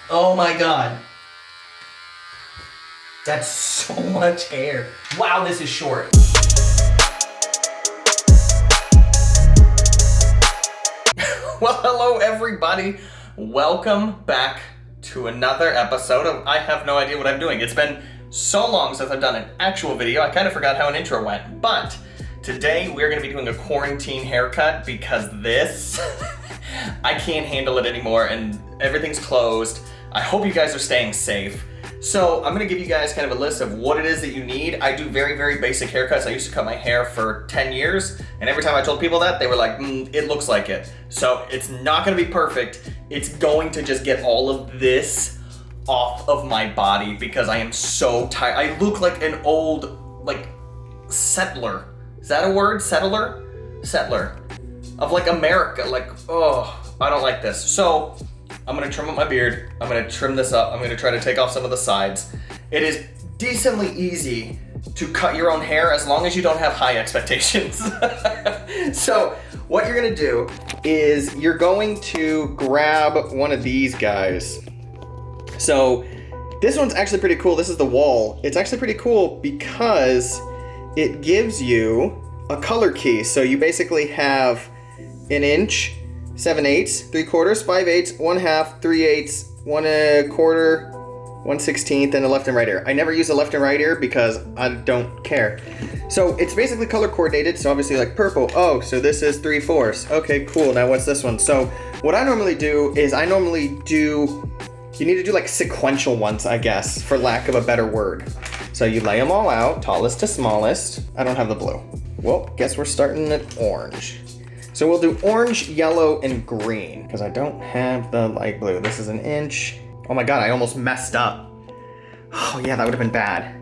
Oh my God. That's so much hair. Wow, this is short. Well, hello everybody. Welcome back to another episode of I Have No Idea What I'm Doing. It's been so long since I've done an actual video, I kind of forgot how an intro went. But today we're gonna be doing a quarantine haircut because this, I can't handle it anymore and everything's closed. I hope you guys are staying safe. So I'm gonna give you guys kind of a list of what it is that you need. I do very, very basic haircuts. I used to cut my hair for 10 years, and every time I told people that, they were like, it looks like it. So it's not gonna be perfect. It's going to just get all of this off of my body because I am so tired. I look like an old, settler. Is that a word? Settler? Settler. Of America. I don't like this. So I'm gonna trim up my beard. I'm gonna trim this up. I'm gonna try to take off some of the sides. It is decently easy to cut your own hair as long as you don't have high expectations. So what you're gonna do is you're going to grab one of these guys. So this one's actually pretty cool. This is the wall. It's actually pretty cool because it gives you a color key. So you basically have 1 inch, 7/8, 3/4, 5/8, 1/2, 3/8, 1/4, 1/16, and a left and right ear. I never use a left and right ear because I don't care. So it's basically color coordinated. So obviously like purple. Oh, so this is 3/4. Okay, cool. Now what's this one? So what I normally do is you need to do like sequential ones, I guess, for lack of a better word. So you lay them all out, tallest to smallest. I don't have the blue. Well, guess we're starting at orange. So we'll do orange, yellow, and green because I don't have the light blue. This is 1 inch. Oh my God, I almost messed up. Oh yeah, that would have been bad.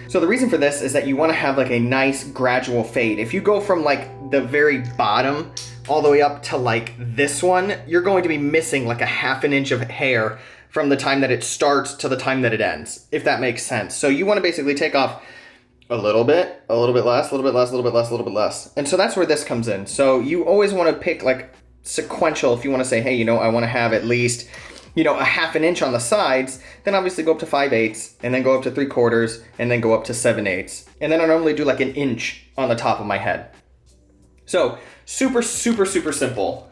So the reason for this is that you want to have like a nice gradual fade. If you go from like the very bottom all the way up to like this one, you're going to be missing like a 1/2 inch of hair from the time that it starts to the time that it ends, if that makes sense. So you want to basically take off a little bit less, a little bit less, a little bit less, a little bit less. And so that's where this comes in. So you always want to pick like sequential if you want to say, hey, I want to have at least, a 1/2 inch on the sides, then obviously go up to 5/8 and then go up to 3/4 and then go up to 7/8. And then I normally do like 1 inch on the top of my head. So super, super, super simple.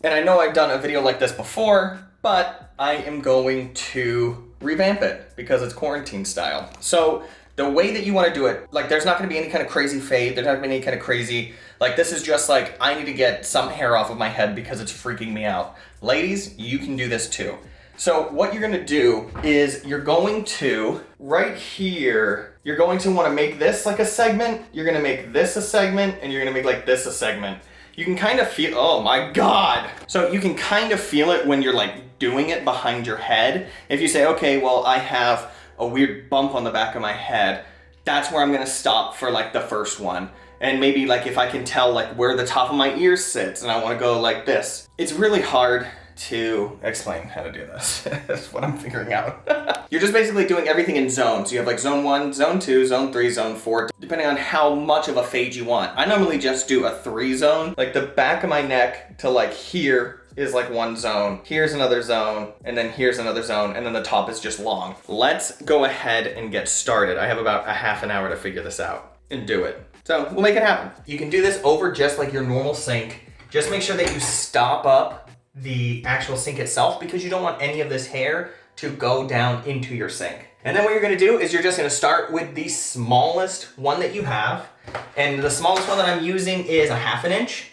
And I know I've done a video like this before, but I am going to revamp it because it's quarantine style. So the way that you want to do it, there's not going to be any kind of crazy fade. There's not going to be any kind of crazy, this is just I need to get some hair off of my head because it's freaking me out. Ladies, you can do this too. So what you're going to do is you're going to, right here, you're going to want to make this like a segment. You're going to make this a segment and you're going to make this a segment. You can kind of feel, oh my God. So you can kind of feel it when you're doing it behind your head. If you say, okay, well, I have a weird bump on the back of my head, that's where I'm gonna stop for the first one. And maybe if I can tell where the top of my ear sits and I wanna go like this. It's really hard to explain how to do this. That's what I'm figuring out. You're just basically doing everything in zones. You have zone 1, zone 2, zone 3, zone 4, depending on how much of a fade you want. I normally just do a 3 zone. The back of my neck to here is 1 zone. Here's another zone, and then here's another zone, and then the top is just long. Let's go ahead and get started. I have about a 1/2 hour to figure this out and do it. So we'll make it happen. You can do this over just your normal sink. Just make sure that you stop up the actual sink itself because you don't want any of this hair to go down into your sink. And then what you're gonna do is you're just gonna start with the smallest one that you have. And the smallest one that I'm using is a 1/2 inch.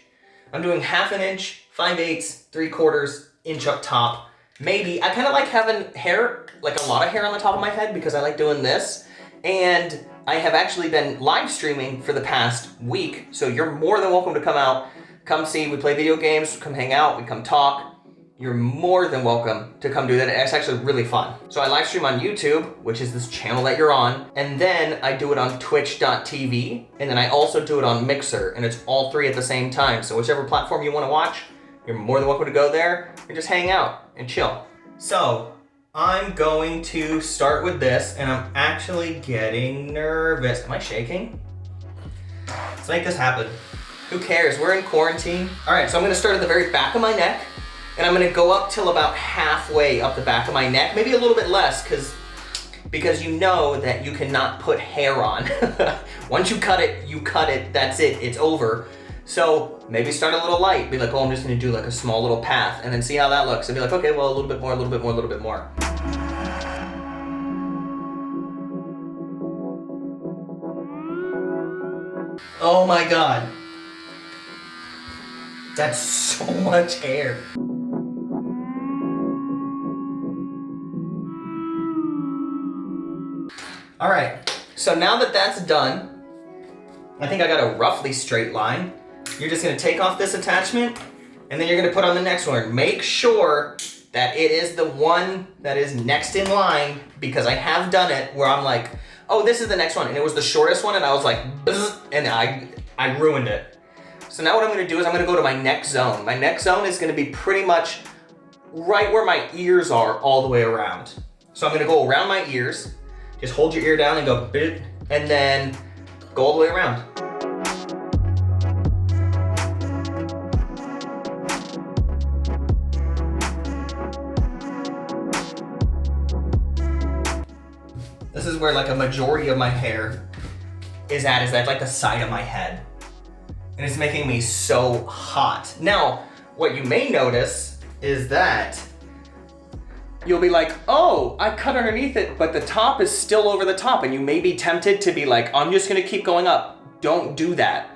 I'm doing 1/2 inch, 5/8, 3/4 inch up top. Maybe, I kind of like having hair, a lot of hair on the top of my head because I like doing this. And I have actually been live streaming for the past week. So you're more than welcome to come out. Come see, we play video games, come hang out, we come talk. You're more than welcome to come do that. It's actually really fun. So I live stream on YouTube, which is this channel that you're on. And then I do it on twitch.tv. And then I also do it on Mixer. And it's all 3 at the same time. So whichever platform you want to watch, you're more than welcome to go there and just hang out and chill. So I'm going to start with this and I'm actually getting nervous. Am I shaking? Let's make this happen. Who cares? We're in quarantine. All right, so I'm gonna start at the very back of my neck And I'm gonna go up till about halfway up the back of my neck, maybe a little bit less, because you know that you cannot put hair on. Once you cut it, that's it, it's over. So maybe start a little light, be like, oh, I'm just gonna do like a small little path, and then see how that looks, and be like, okay, well, a little bit more, a little bit more, a little bit more. Oh my God. That's so much hair. All right, so now that that's done, I think I got a roughly straight line. You're just gonna take off this attachment, and then you're gonna put on the next one. Make sure that it is the one that is next in line, because I have done it where I'm like, oh, this is the next one, and it was the shortest one, and I was like, bzz, and I ruined it. So now what I'm gonna do is I'm gonna go to my neck zone. My neck zone is gonna be pretty much right where my ears are all the way around. So I'm gonna go around my ears, just hold your ear down and go, bit, and then go all the way around. This is where like a majority of my hair is at like the side of my head. And it's making me so hot. Now, what you may notice is that you'll be like, oh, I cut underneath it, but the top is still over the top, and you may be tempted to be like, I'm just gonna keep going up. Don't do that,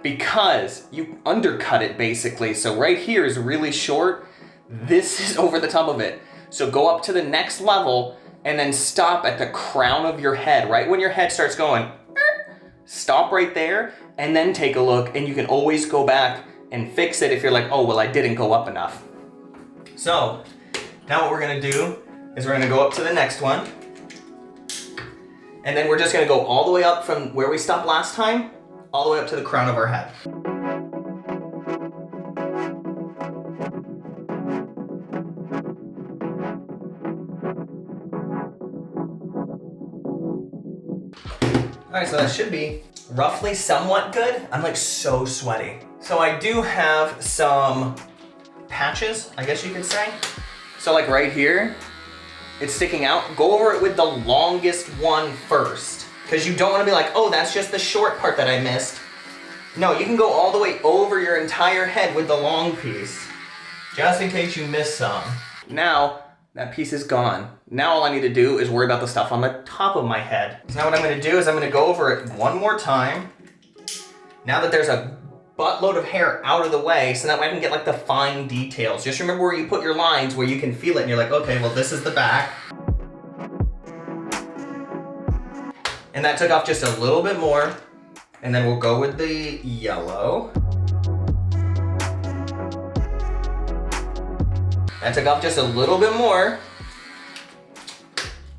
because you undercut it basically. So right here is really short. This is over the top of it. So go up to the next level and then stop at the crown of your head. Right when your head starts going, stop right there, and then take a look, and you can always go back and fix it if you're like, oh, well, I didn't go up enough. So now what we're gonna do is we're gonna go up to the next one, and then we're just gonna go all the way up from where we stopped last time, all the way up to the crown of our head. All right, so that should be roughly somewhat good. I'm like so sweaty. So I do have some patches, I guess you could say. So like right here, it's sticking out. Go over it with the longest one first, because you don't want to be like, oh, that's just the short part that I missed. No, you can go all the way over your entire head with the long piece, just in case you miss some. Now, that piece is gone. Now all I need to do is worry about the stuff on the top of my head. So now what I'm gonna do is I'm gonna go over it one more time. Now that there's a buttload of hair out of the way, so that way I can get like the fine details. Just remember where you put your lines, where you can feel it, and you're like, okay, well, this is the back. And that took off just a little bit more. And then we'll go with the yellow. That took off just a little bit more.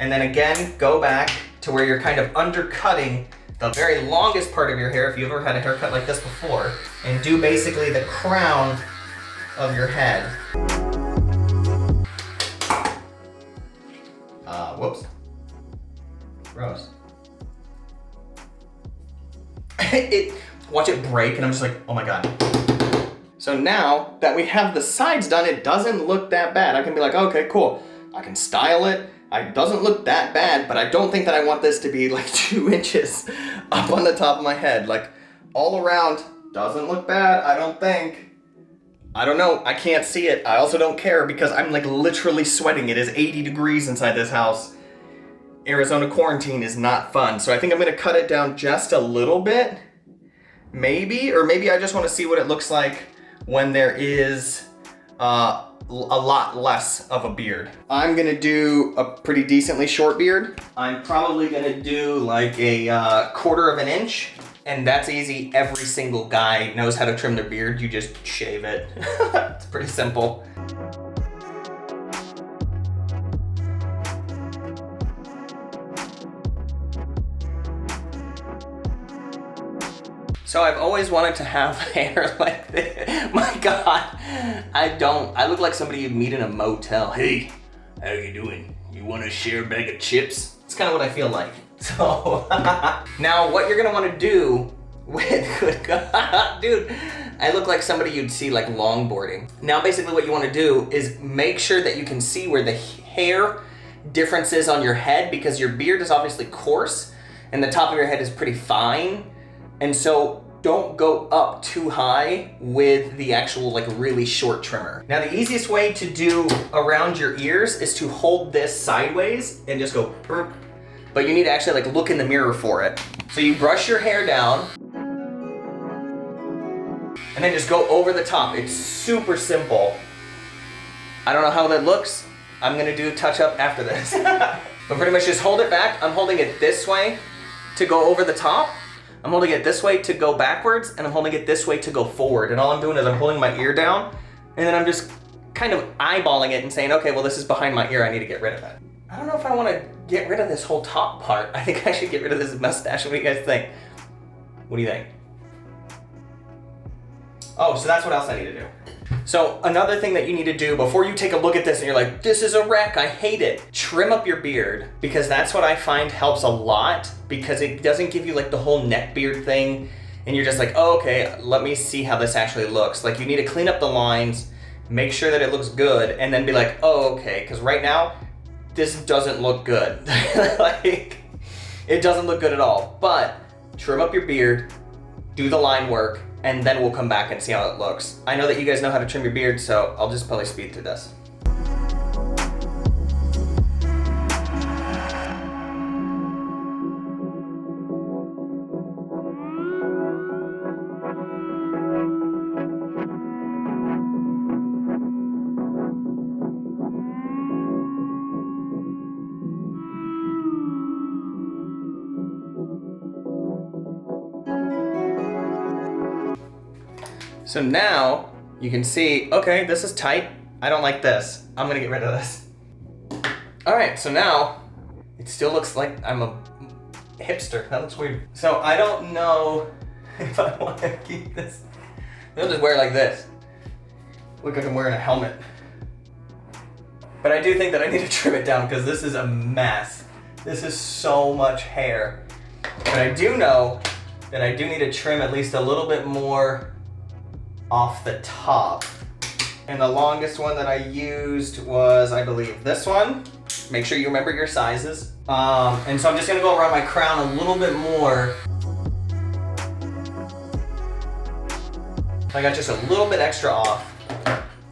And then again, go back to where you're kind of undercutting the very longest part of your hair, if you've ever had a haircut like this before, and do basically the crown of your head. Whoops. Gross. Watch it break, and I'm just like, oh my God. So now that we have the sides done, it doesn't look that bad. I can be like, okay, cool. I can style it. It doesn't look that bad, but I don't think that I want this to be like 2 inches up on the top of my head. Like all around, doesn't look bad, I don't think. I don't know, I can't see it. I also don't care because I'm like literally sweating. It is 80 degrees inside this house. Arizona quarantine is not fun. So I think I'm gonna cut it down just a little bit, maybe, or maybe I just wanna see what it looks like when there is a lot less of a beard. I'm gonna do a pretty decently short beard. I'm probably gonna do like a 1/4 of an inch, and that's easy. Every single guy knows how to trim their beard. You just shave it. It's pretty simple. So I've always wanted to have hair like this. My God, I look like somebody you'd meet in a motel. Hey, how you doing? You want to share a bag of chips? It's kind of what I feel like. So now what you're gonna want to do Good God, dude, I look like somebody you'd see like longboarding. Now basically what you want to do is make sure that you can see where the hair difference is on your head, because your beard is obviously coarse and the top of your head is pretty fine. And so don't go up too high with the actual like really short trimmer. Now the easiest way to do around your ears is to hold this sideways and just go burp. But you need to actually like look in the mirror for it. So you brush your hair down and then just go over the top. It's super simple. I don't know how that looks. I'm gonna do touch up after this. But pretty much just hold it back. I'm holding it this way to go over the top. I'm holding it this way to go backwards, and I'm holding it this way to go forward. And all I'm doing is I'm holding my ear down, and then I'm just kind of eyeballing it and saying, okay, well this is behind my ear, I need to get rid of it. I don't know if I wanna get rid of this whole top part. I think I should get rid of this mustache. What do you guys think? What do you think? Oh, so that's what else I need to do. So another thing that you need to do before you take a look at this and you're like, this is a wreck, I hate it. Trim up your beard, because that's what I find helps a lot, because it doesn't give you like the whole neck beard thing. And you're just like, oh, okay, let me see how this actually looks. Like you need to clean up the lines, make sure that it looks good, and then be like, oh, okay, because right now, this doesn't look good. Like, it doesn't look good at all. But trim up your beard, do the line work, and then we'll come back and see how it looks. I know that you guys know how to trim your beard, so I'll just probably speed through this. So now you can see, okay, this is tight. I don't like this. I'm gonna get rid of this. All right, so now it still looks like I'm a hipster. That looks weird. So I don't know if I want to keep this. I'll just wear it like this. Look like I'm wearing a helmet. But I do think that I need to trim it down because this is a mess. This is so much hair. But I do know that I do need to trim at least a little bit more off the top. And the longest one that I used was, I believe, this one. Make sure you remember your sizes. And so I'm just gonna go around my crown a little bit more. I got just a little bit extra off.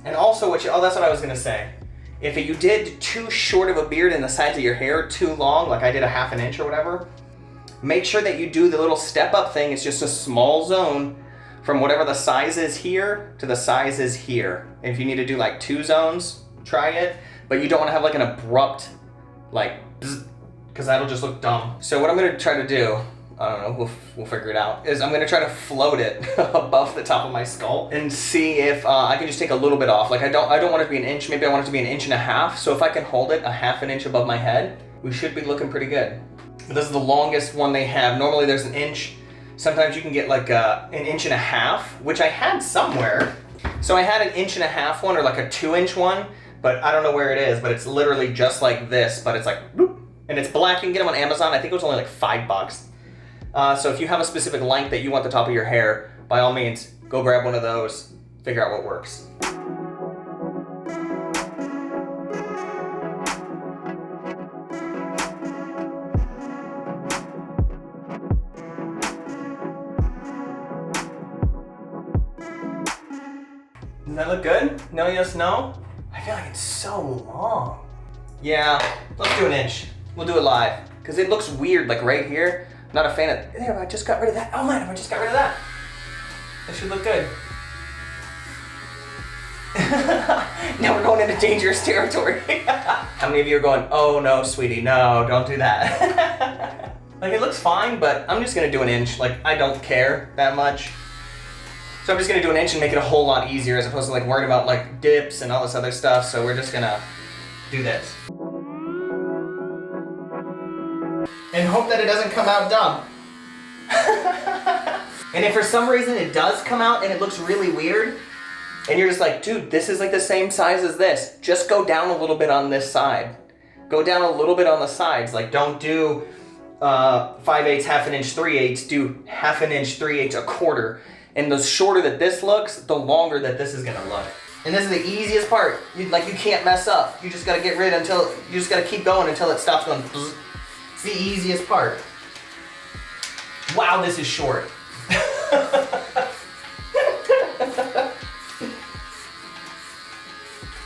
And also, that's what I was gonna say. If you did too short of a beard and the sides of your hair too long, like I did a ½ an inch or whatever, make sure that you do the little step up thing. It's just a small zone from whatever the size is here to the size is here. If you need to do like 2 zones, try it, but you don't want to have like an abrupt, like, because that'll just look dumb. So what I'm gonna try to do, I don't know, we'll figure it out, is I'm gonna try to float it above the top of my skull and see if I can just take a little bit off. Like I don't want it to be 1 inch, maybe I want it to be 1.5 inches. So if I can hold it a ½ an inch above my head, we should be looking pretty good. This is the longest one they have. Normally there's 1 inch. Sometimes you can get like 1.5 inches, which I had somewhere. So I had 1.5 inch one or like a 2-inch one, but I don't know where it is, but it's literally just like this, but it's like, boop, and it's black. You can get them on Amazon. I think it was only like $5. So if you have a specific length that you want the top of your hair, by all means, go grab one of those, figure out what works. Does that look good? No, yes, no? I feel like it's so long. Yeah, let's do 1 inch. We'll do it live. Because it looks weird, like right here. I'm not a fan of, there, I just got rid of that. Oh man, I just got rid of that. That should look good. Now we're going into dangerous territory. How many of you are going, oh no, sweetie, no, don't do that. Like it looks fine, but I'm just gonna do 1 inch. Like I don't care that much. So I'm just gonna do 1 inch and make it a whole lot easier as opposed to like worrying about like dips and all this other stuff. So we're just gonna do this. And hope that it doesn't come out dumb. And if for some reason it does come out and it looks really weird, and you're just like, dude, this is like the same size as this, just go down a little bit on this side. Go down a little bit on the sides. Like don't do 5/8, half an inch, 3/8, do half an inch, 3/8, a quarter. And the shorter that this looks, the longer that this is gonna look. And this is the easiest part. You can't mess up. You just gotta get rid until, you just gotta keep going until it stops going. It's the easiest part. Wow, this is short.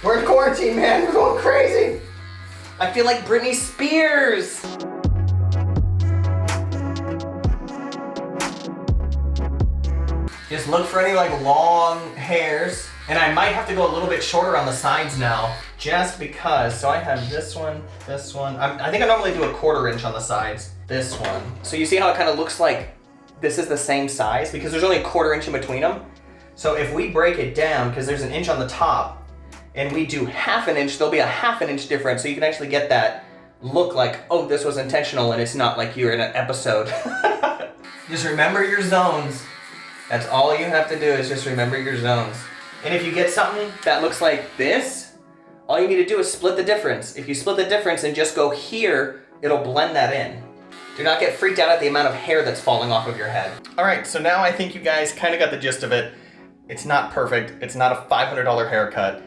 We're in quarantine, man. We're going crazy. I feel like Britney Spears. Just look for any long hairs. And I might have to go a little bit shorter on the sides now, just because. So I have this one, this one. I think I normally do a 1/4 inch on the sides. This one. So you see how it kind of looks like this is the same size? Because there's only a 1/4 inch in between them. So if we break it down, because there's an inch on the top, and we do half an inch, there'll be a half an inch difference. So you can actually get that look like, oh, this was intentional, and it's not like you're in an episode. Just remember your zones. That's all you have to do is just remember your zones. And if you get something that looks like this, all you need to do is split the difference. If you split the difference and just go here, it'll blend that in. Do not get freaked out at the amount of hair that's falling off of your head. All right, so now I think you guys kind of got the gist of it. It's not perfect. It's not a $500 haircut.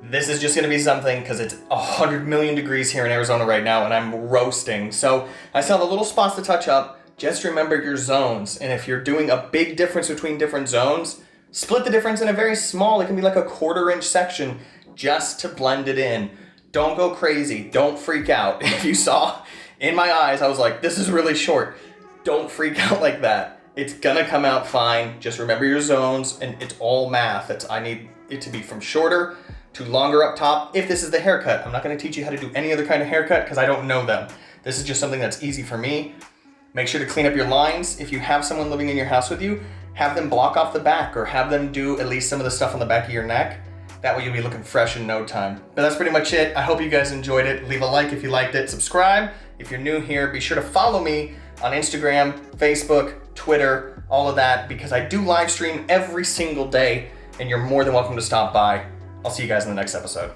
This is just gonna be something because it's 100 million degrees here in Arizona right now and I'm roasting. So I still have a little spots to touch up. Just remember your zones. And if you're doing a big difference between different zones, split the difference in a very small, it can be like a 1/4 inch section just to blend it in. Don't go crazy. Don't freak out. If you saw in my eyes, I was like, this is really short. Don't freak out like that. It's gonna come out fine. Just remember your zones and it's all math. I need it to be from shorter to longer up top. If this is the haircut, I'm not gonna teach you how to do any other kind of haircut because I don't know them. This is just something that's easy for me. Make sure to clean up your lines. If you have someone living in your house with you, have them block off the back or have them do at least some of the stuff on the back of your neck. That way you'll be looking fresh in no time. But that's pretty much it. I hope you guys enjoyed it. Leave a like if you liked it. Subscribe if you're new here. Be sure to follow me on Instagram, Facebook, Twitter, all of that, because I do live stream every single day and you're more than welcome to stop by. I'll see you guys in the next episode.